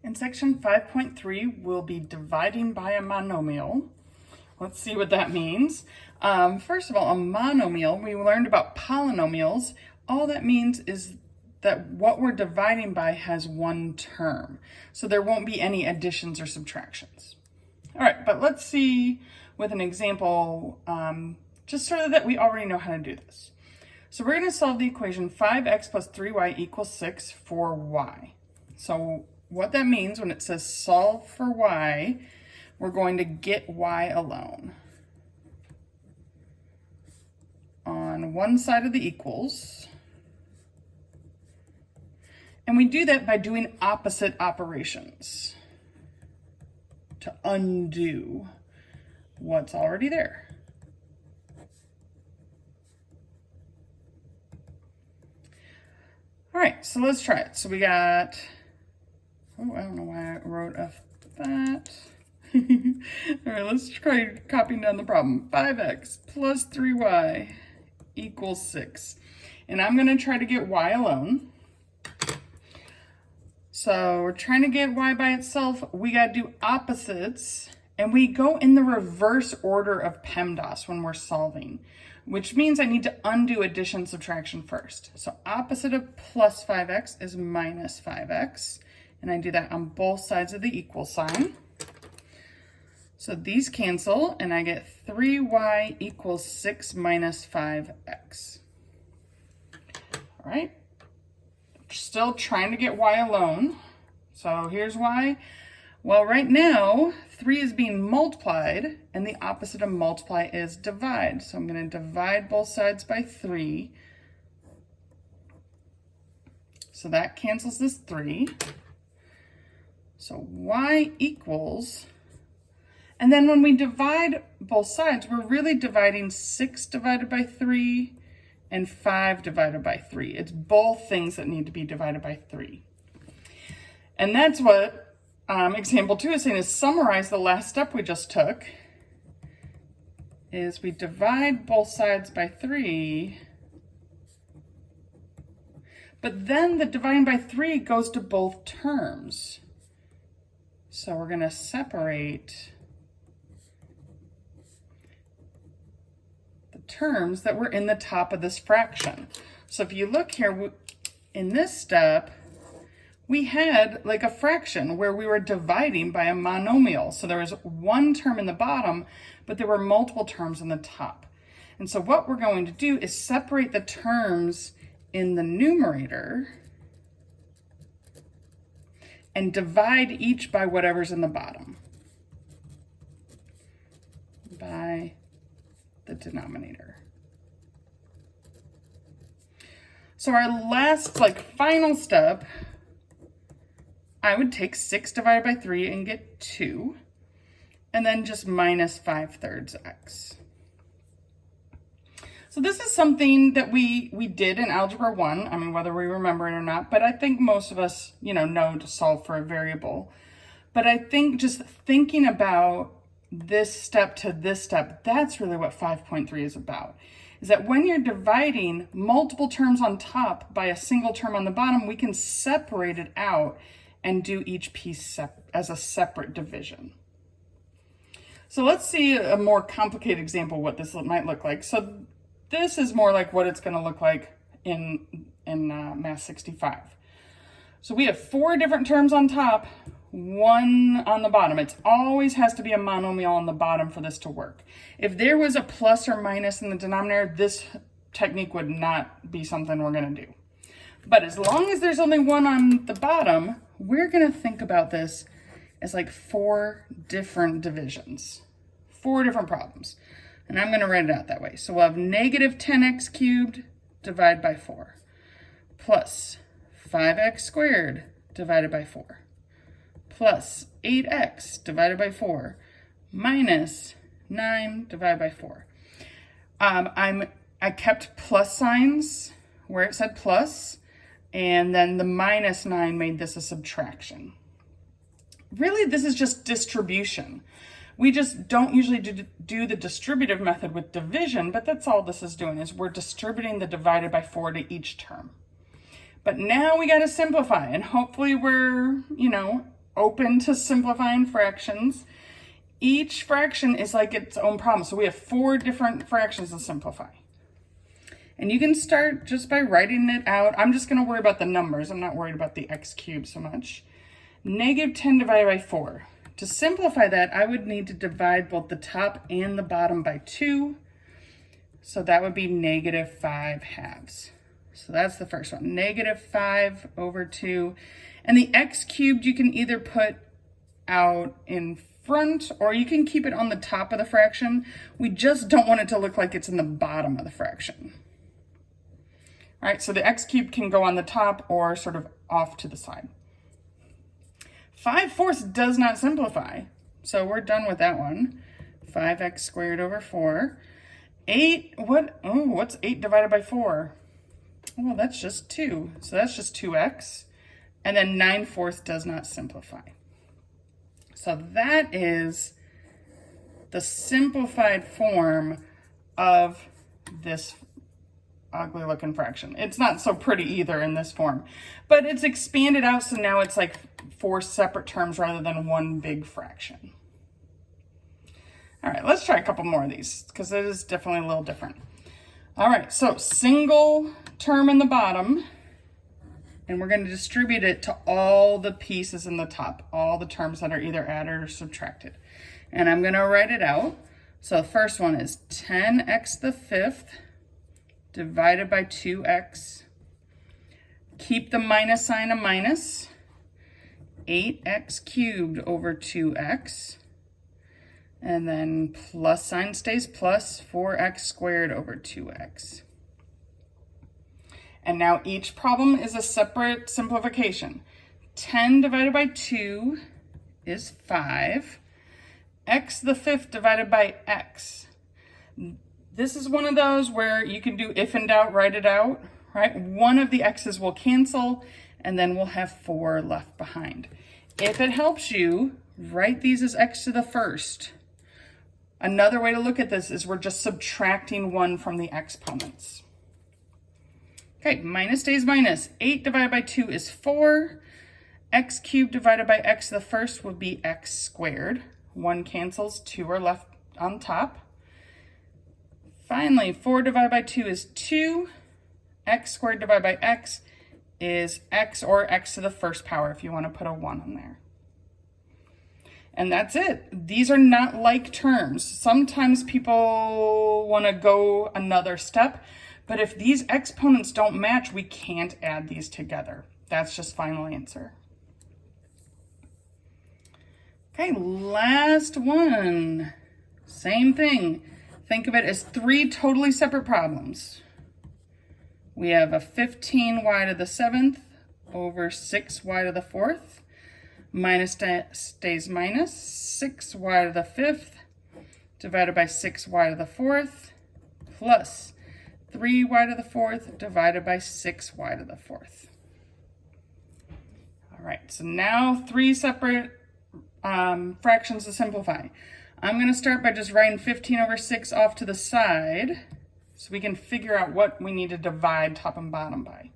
In section 5.3, we'll be dividing by a monomial. Let's see what that means. First of all, a monomial, we learned about polynomials. All that means is that what we're dividing by has one term. So there won't be any additions or subtractions. All right, but let's see with an example, just so that we already know how to do this. So we're going to solve the equation 5x plus 3y equals 6 for y. So what that means when it says solve for y, we're going to get y alone. On one side of the equals. And we do that by doing opposite operations to undo what's already there. All right, so let's try it. So we got, oh, I don't know why I wrote that. All right, let's try copying down the problem. 5x plus 3y equals 6. And I'm going to try to get y alone. So we're trying to get y by itself. We got to do opposites. And we go in the reverse order of PEMDAS when we're solving, which means I need to undo addition subtraction first. So opposite of plus 5x is minus 5x. And I do that on both sides of the equal sign. So these cancel, and I get 3y equals 6 minus 5x. All right, still trying to get y alone. So here's y. Well, right now, 3 is being multiplied, and the opposite of multiply is divide. So I'm going to divide both sides by 3. So that cancels this 3. So y equals, and then when we divide both sides, we're really dividing 6 divided by 3 and 5 divided by 3. It's both things that need to be divided by 3. And that's what example 2 is saying, is summarize the last step we just took, is we divide both sides by 3, but then the dividing by 3 goes to both terms. So we're going to separate the terms that were in the top of this fraction. So if you look here, in this step, we had like a fraction where we were dividing by a monomial. So there was one term in the bottom, but there were multiple terms in the top. And so what we're going to do is separate the terms in the numerator and divide each by whatever's in the bottom by the denominator. So our last, final step, I would take 6 divided by 3 and get 2, and then just minus 5/3 x. So this is something that we did in Algebra 1, I mean, whether we remember it or not, but I think most of us, know to solve for a variable. But I think just thinking about this step to this step, that's really what 5.3 is about. Is that when you're dividing multiple terms on top by a single term on the bottom, we can separate it out and do each piece as a separate division. So let's see a more complicated example of what this might look like. So this is more like what it's going to look like in Math 65. So we have 4 different terms on top, 1 on the bottom. It always has to be a monomial on the bottom for this to work. If there was a plus or minus in the denominator, this technique would not be something we're going to do. But as long as there's only 1 on the bottom, we're going to think about this as 4 different divisions, 4 different problems. And I'm going to write it out that way. So we'll have negative 10x cubed divided by 4 plus 5x squared divided by 4 plus 8x divided by 4 minus 9 divided by 4. I kept plus signs where it said plus, and then the minus 9 made this a subtraction. Really, this is just distribution. We just don't usually do the distributive method with division, but that's all this is doing, is we're distributing the divided by 4 to each term. But now we got to simplify, and hopefully we're, open to simplifying fractions. Each fraction is like its own problem. So we have 4 different fractions to simplify. And you can start just by writing it out. I'm just going to worry about the numbers. I'm not worried about the x cubed so much. Negative 10 divided by 4. To simplify that, I would need to divide both the top and the bottom by 2. So that would be negative 5 halves. So that's the first one, negative 5 over 2. And the x cubed you can either put out in front or you can keep it on the top of the fraction. We just don't want it to look like it's in the bottom of the fraction. All right, so the x cubed can go on the top or sort of off to the side. 5/4 does not simplify, so we're done with that one. 5x squared over 4. 8, what's 8 divided by 4? Well, that's just 2, so that's just 2x. And then 9/4 does not simplify. So that is the simplified form of this ugly looking fraction. It's not so pretty either in this form, but it's expanded out, so now it's like 4 separate terms rather than one big fraction. All right, let's try a couple more of these because it is definitely a little different. All right, so single term in the bottom, and we're going to distribute it to all the pieces in the top, all the terms that are either added or subtracted. And I'm going to write it out. So the first one is 10x to the 5th divided by 2x. Keep the minus sign a minus. 8x cubed over 2x. And then plus sign stays plus, 4x squared over 2x. And now each problem is a separate simplification. 10 divided by 2 is 5. X to the 5th divided by x. This is one of those where you can do if in doubt, write it out, right? One of the x's will cancel, and then we'll have 4 left behind. If it helps you, write these as x to the 1st. Another way to look at this is we're just subtracting 1 from the exponents. Okay, minus stays minus. 8 divided by 2 is 4. X cubed divided by x to the 1st would be x squared. 1 cancels, 2 are left on top. Finally, 4 divided by 2 is 2. X squared divided by x is x, or x to the 1st power if you want to put a 1 in there. And that's it. These are not like terms. Sometimes people want to go another step, but if these exponents don't match, we can't add these together. That's just final answer. Okay, last one. Same thing. Think of it as 3 totally separate problems. We have a 15y to the 7th over 6y to the 4th. Minus stays minus. 6y to the 5th divided by 6y to the 4th plus 3y to the 4th divided by 6y to the 4th. All right, so now 3 separate fractions to simplify. I'm going to start by just writing 15 over 6 off to the side so we can figure out what we need to divide top and bottom by.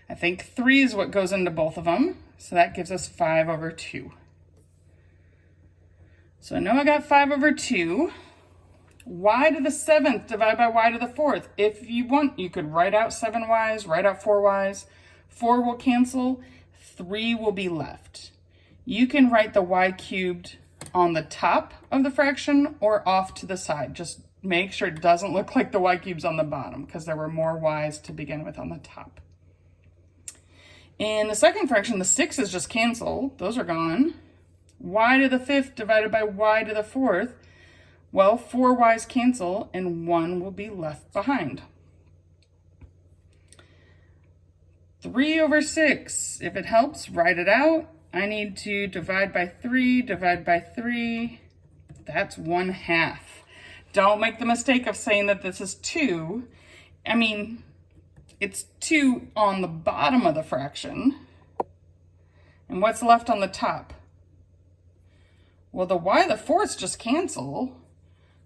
I think 3 is what goes into both of them, so that gives us 5 over 2. So I know I got 5 over 2. Y to the 7th divided by y to the 4th. If you want, you could write out 7y's, write out 4y's. 4 will cancel, 3 will be left. You can write the y cubed on the top of the fraction or off to the side. Just make sure it doesn't look like the y cube's on the bottom because there were more y's to begin with on the top. In the second fraction, the 6's just cancel. Those are gone. Y to the 5th divided by y to the 4th. Well, 4 y's cancel and 1 will be left behind. 3 over 6. If it helps, write it out. I need to divide by 3, divide by 3. That's 1/2. Don't make the mistake of saying that this is 2. I mean, it's 2 on the bottom of the fraction. And what's left on the top? Well, the y to the 4ths just cancel.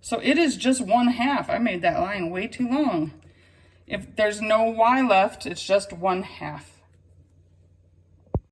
So it is just 1/2. I made that line way too long. If there's no y left, it's just 1/2.